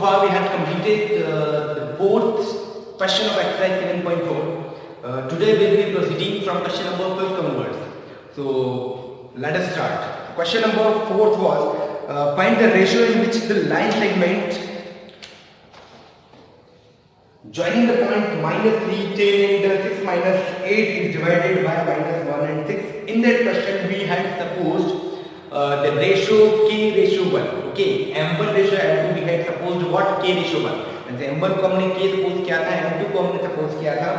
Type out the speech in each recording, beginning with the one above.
far we have completed the fourth question of exercise 7.4. Today we will be proceeding from question number 5 onwards. So let us start. Question number 4 was find the ratio in which the line segment joining the point -3, 10 and 6 minus 8 is divided by -1 and 6. In that question we had supposed the ratio k ratio 1. Okay, m1 ratio m2 we had supposed what k ratio 1. And m1 को हमने k suppose किया था, m2 को हमने suppose किया था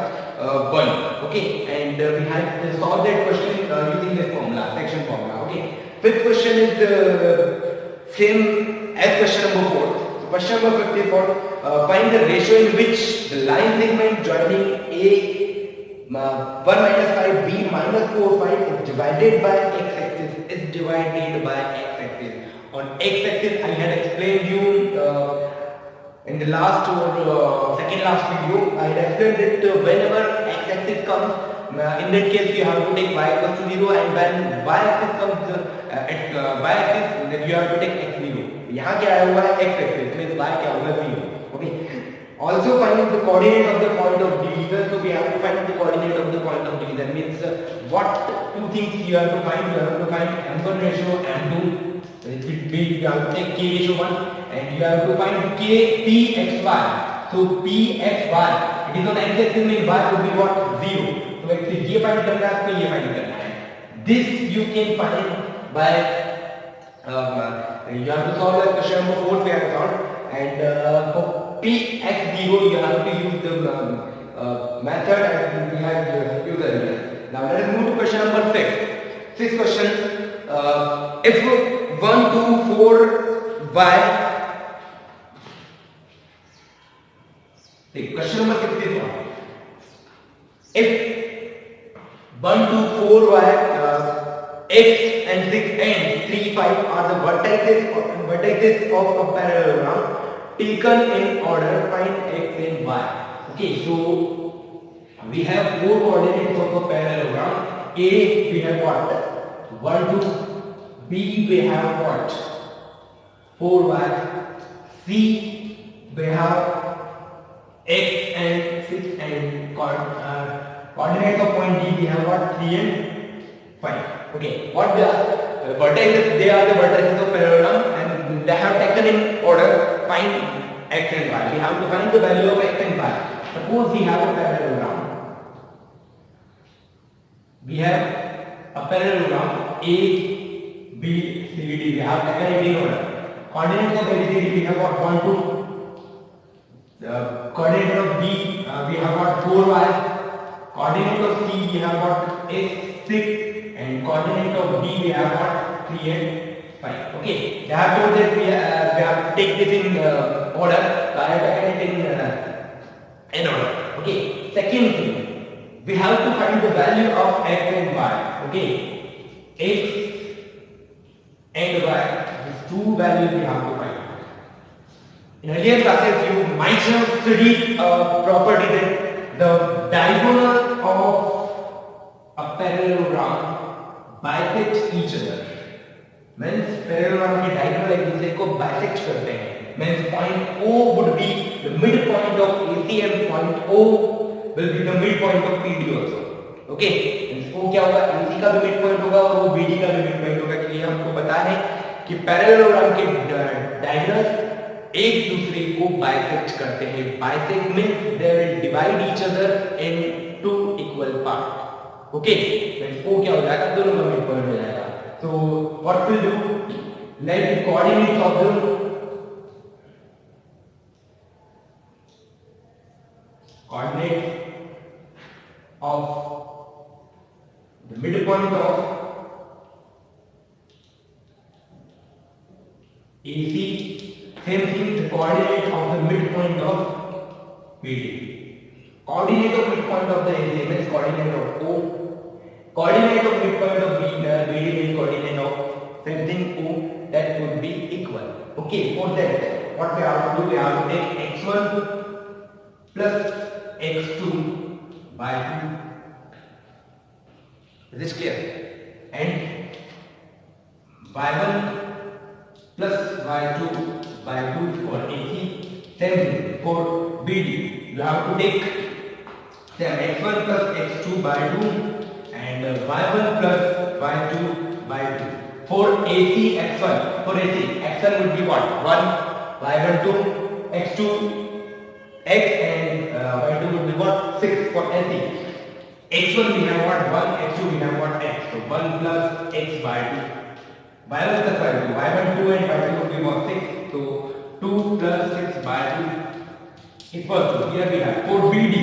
1. Okay, and we had solved that question using this formula, section formula. Okay, fifth question is same as question number 4. So question number 5 is for find the ratio in which the line segment joining a 1 minus 5 b minus 4 5 is divided by x-axis. On x-axis I had explained you in the last or second last video. I had explained that whenever x-axis comes, in that case you have to take y equals to 0, and when y-axis comes at y-axis, then you have to take x 0. यहाँ क्या आया हुआ है x-axis, means y क्या होगा 0. Okay. Also find the coordinate of the point of division. So we have to find the coordinate of the point of division. Means what two things you have to find. You have to find m1 ratio m2. It will be you have to take k ratio 1, and you have to find k p x y. So p x y. It is on x-axis, means y would be what 0. So actually ये find करना है, आपको ये find करना है. This you can find by you have to solve the question number 4 we have solved, and for px0 you have to use the method and we have used earlier. Now let us move to question number 6. Sixth question, if 1 2 4 y, question number 6 is what? If 1 2 4 y x and 6 and 3 5 are the vertices of a parallelogram taken in order, find x and y. Okay, so we have 4 coordinates of a parallelogram. A we have what 1 2, b we have what 4y, c we have x and 6, and coordinates of point D we have what 3 and 5. Okay, what they are vertices? They are the vertices of parallelogram, and they have taken in order. Find x and y. We have to find the value of x and y. Suppose we have a parallelogram. We have a parallelogram A, B, C, D. We have taken it in order. Coordinates of A, B, C, D we have what 1 2. The coordinate of B we have what 4y. Coordinate of C we have what x 6. And coordinate of D we have what 3 and 5. Okay, they have told that we have to take this in order. So I have taken it in order. Okay, second thing, we have to find the value of x and y. Okay, x and y, these two values we have to find. In earlier classes you might have studied a property that the diagonal of a parallelogram bisect each other. Means parallelogram के diagonal एक दूसरे को bisect करते हैं. Means point O would be the midpoint of AC and point O will be the midpoint of PD also. Okay? Means O क्या होगा? AC का भी midpoint होगा और वो BD का भी midpoint होगा. इसलिए हमको पता है कि parallelogram के diagonals एक दूसरे को bisect करते हैं. Bisect means they will divide each other in two equal parts. Okay, then O क्या हो जाएगा? दोनों का मिड पॉइंट हो जाएगा. So what we'll do? Let the coordinates of the midpoint of AC, same thing the coordinate of the midpoint of BD. Coordinate of midpoint of the AC means coordinate of O. Coordinate of midpoint of BD means coordinate of same thing O. That would be equal. Okay, for that what we have to do? We have to take x1 plus x2 by 2. Is this clear? And y1 plus y2 by 2 for AC Same thing for BD. You have to take x1 plus x2 by 2 and y1 plus y2 by 2. For AC x1, x1 would be what? 1, y1 2, x2 x and y2 would be what? 6 for AC. x1 we have what? 1, x2 we have what? X. So 1 plus x by 2. y1 plus y2. y1 2 and y2 would be what? 6. So 2 plus 6 by 2 equals to, here we have for BD.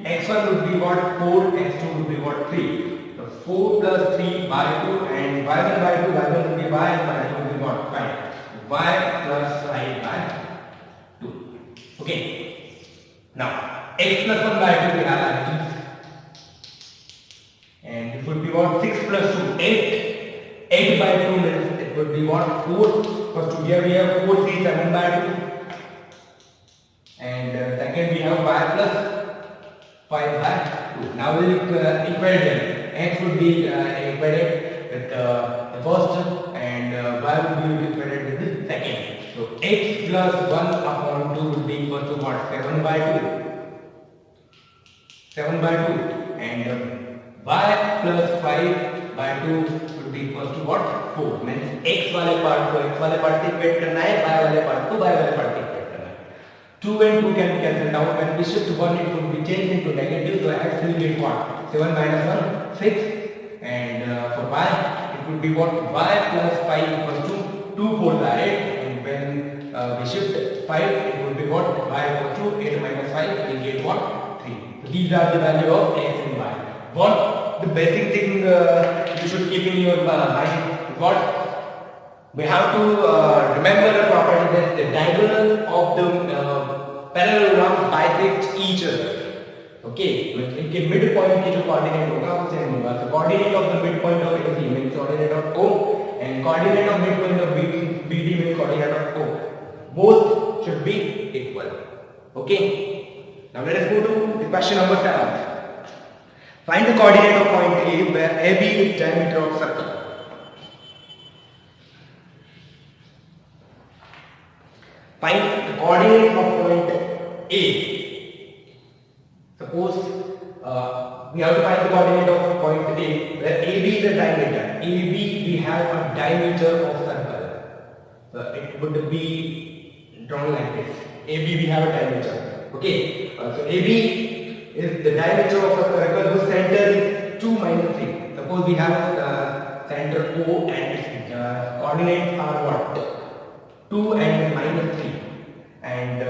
x1 would be what? 4, x2 would be what? 3. So 4 plus 3 by 2 and y1 by 2, y1 would be y and y2 would be what? 5. y plus 5 by 2. Okay. Now, x plus 1 by 2 we have actually. And it would be what? 6 plus 2, 8. 8 by 2 means it would be what? 4. First here we have 4, 3, 7 by 2. And second we have y plus 5 by 2. Now we'll equate them. X would be equated with the first and y would be equated with the second. So x plus 1 upon 2 would be equal to what? 7 by 2. 7 by 2 and y plus 5 by 2 would be equal to what? 4. Means x वाले part को x वाले part से equate करना है, y वाले part को y वाले part से equate करना है. 2 and 2 can be cancelled out. When we shift 1, it would be changed into negative. So x will get what? 7 minus 1, 6. And for y, it would be what? Y plus 5 equals to 2 4 by 8. And when we shift 5, it would be what? Y equals to 8 minus 5. We get what? 3. So these are the value of x and y. What the basic thing you should keep in your mind? What we have to remember the property that the diagonal of the parallelogram bisect each other. Okay, इनके midpoint के जो coordinate होगा वो same होगा. So coordinate of the midpoint of AC means coordinate of O and coordinate of midpoint of BD means coordinate of O. Both should be equal. Okay. Now let us go to the question number 7. Find the coordinate of point A where AB is diameter of circle. Find the coordinate of point A. Suppose we have to find the coordinate of point A where AB is a diameter. AB we have a diameter of circle. So it would be drawn like this. AB we have a diameter. Okay. So AB is the diameter of a circle whose center is 2 minus 3. Suppose we have center O and its coordinates are what? 2 and minus 3. And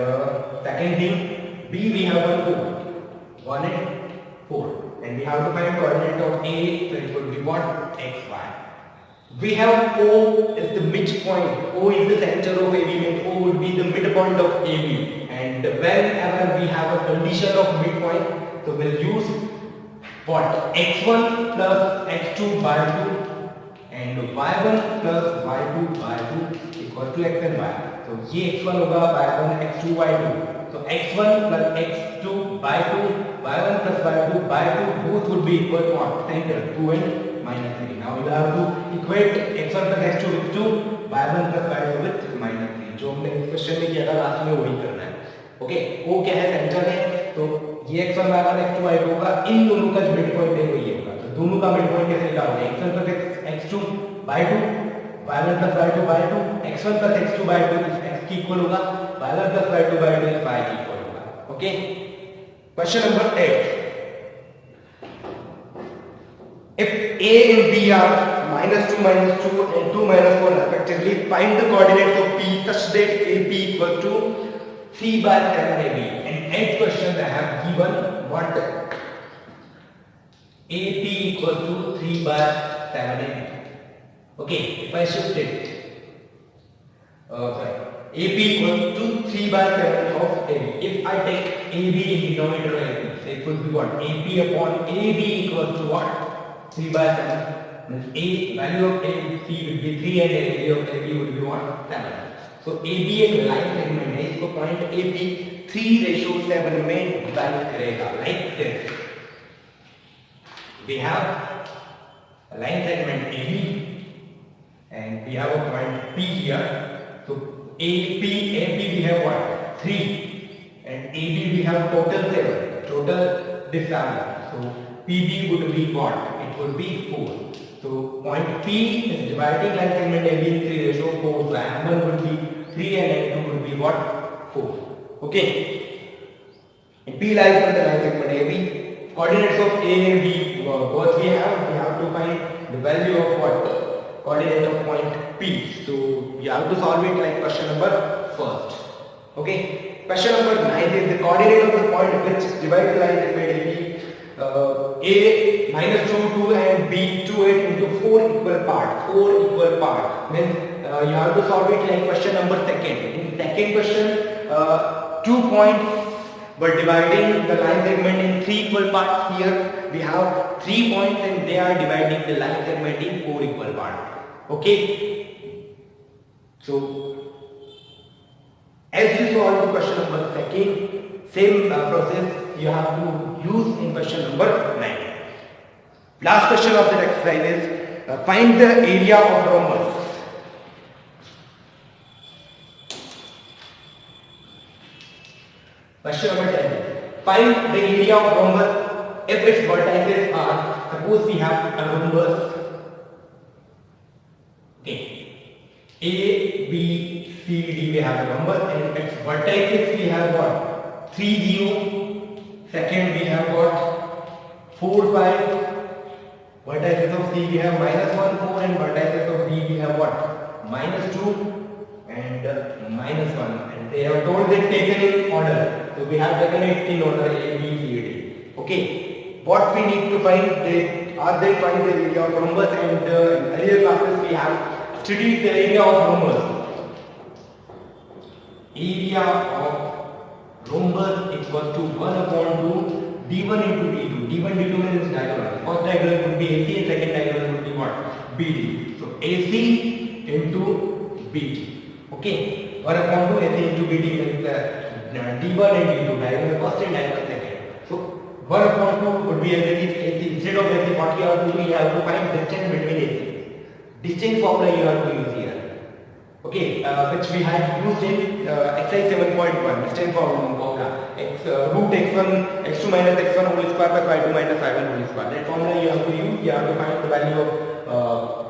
second thing, B we have 1 and 4. And we have to find coordinate of A, so it would be what? X, Y. We have O is the midpoint. O is the center of AB, means O would be the midpoint of AB. And whenever we have a condition of midpoint, so we'll use what? X1 plus X2 by 2 and Y1 plus Y2 by 2 equal to X and Y. So ये X1 होगा, Y1, X2, Y2. So X1 plus X2 by 2, Y1 plus Y2 by 2, both would be equal to what? Center 2 and minus 3. Now you have to equate X1 plus X2 with 2, Y1 plus Y2 with minus 3. जो हमने इस question में किया था last में वही करना है. ओके, O क्या है? सेंटर है. तो ये X1 Y1 X2 Y2 होगा, इन दोनों का जो मिडपॉइंट है वो ये होगा. तो दोनों का मिडपॉइंट कैसे निकालोगे? X1 plus X2 by 2, Y1 plus Y2 by 2, X1 plus X2 by 2 is X की इक्वल होगा, Y1 plus Y2 by 2 is Y की इक्वल होगा. Okay. Question number 8. If A and B are minus 2 minus 2 and 2 minus 4 respectively, find the coordinates of P such that AP equal to 3 by 7 AB. And 8 questions I have given what? AP equal to 3 by 7 AB. Okay, if I shift it, AP equal to 3 by 7 of AB. If I take AB in denominator like this, it would be what? AP upon AB equals to what? 3 by 7. Means A value of AC would be 3 and area of AB would be what? 7. So AB एक line segment है, इसको point AB 3:7 में divide करेगा like this. We have a line segment AB and we have a point P here. So AP we have what? 3. And AB we have total 7. Total this family. So PB would be what? It would be 4. So point P is dividing line segment AB in 3 ratio 4. So M1 would be 3 and M2 would be what? 4. Okay. And P lies on the line segment AB. Coordinates of A and B both we have to find the value of what? Coordinate of point P. So you have to solve it like question number first. Okay. Question number 9 is the coordinate of the point which divides the line segment AB. A minus 2, 2 and B 2, 8 into 4 equal part. 4 equal part means you have to solve it like question number second. In second question, 2 points were dividing the line segment in 3 equal parts. Here we have 3 points and they are dividing the line segment in 4 equal parts. Okay. So as you solve the question number second, same process you have to use in question number 9. Last question of that exercise is find the area of rhombus. Question number 10. Find the area of rhombus if its vertices are, suppose we have a rhombus. Okay. A, B, C, D we have a rhombus and its vertices we have what? 3, 0. Second we have what? 4, 5. Vertices of C we have minus 1, 4 and vertices of D we have what? Minus 2 and minus 1. And they have told it taken in order. So we have taken it in order A, B, C, D. Okay. What we need to find, they find the area of rhombus and in earlier classes we have studied the area of rhombus. Area of rhombus equals to 1 upon 2 D1 into D2. D1, D2 means diagonal. First diagonal would be AC and second diagonal would be what? BD. So AC into BD. Okay. 1 upon 2 AC into BD means D1 and D2. Diagonal first and diagonal second. So 1 upon 2 would be as it is AC. Instead of AC, what you have to do, you have to find distance between AC. Distance formula you have to use here. Okay, which we had used in exercise 7.1, distance formula. Root x1, x2 minus x1 whole square plus y2 minus y1 whole square. That formula you have to use. You have to find the value of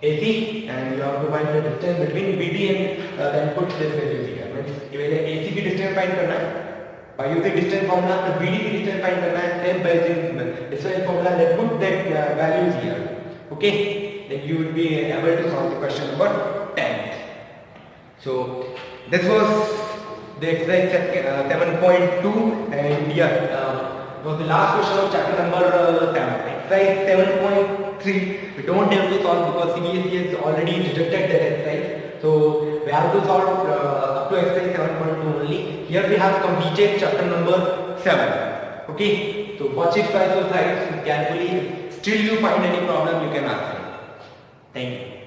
AC and you have to find the distance between BD and then put this value here. Means AC की distance find करना है. By using distance formula, the BD की distance find करना है. Then by using distance formula, let's put that values here. Okay, then you will be able to solve the question number 10. So this was the exercise 7.2 and it was the last question of chapter number 7. Exercise 7.3 we don't have to solve because CBSE has already deducted that exercise. So we have to solve up to exercise 7.2 only. Here we have completed chapter number 7. Okay, so watch it twice or thrice carefully. Still you find any problem, you can ask me. Thank you.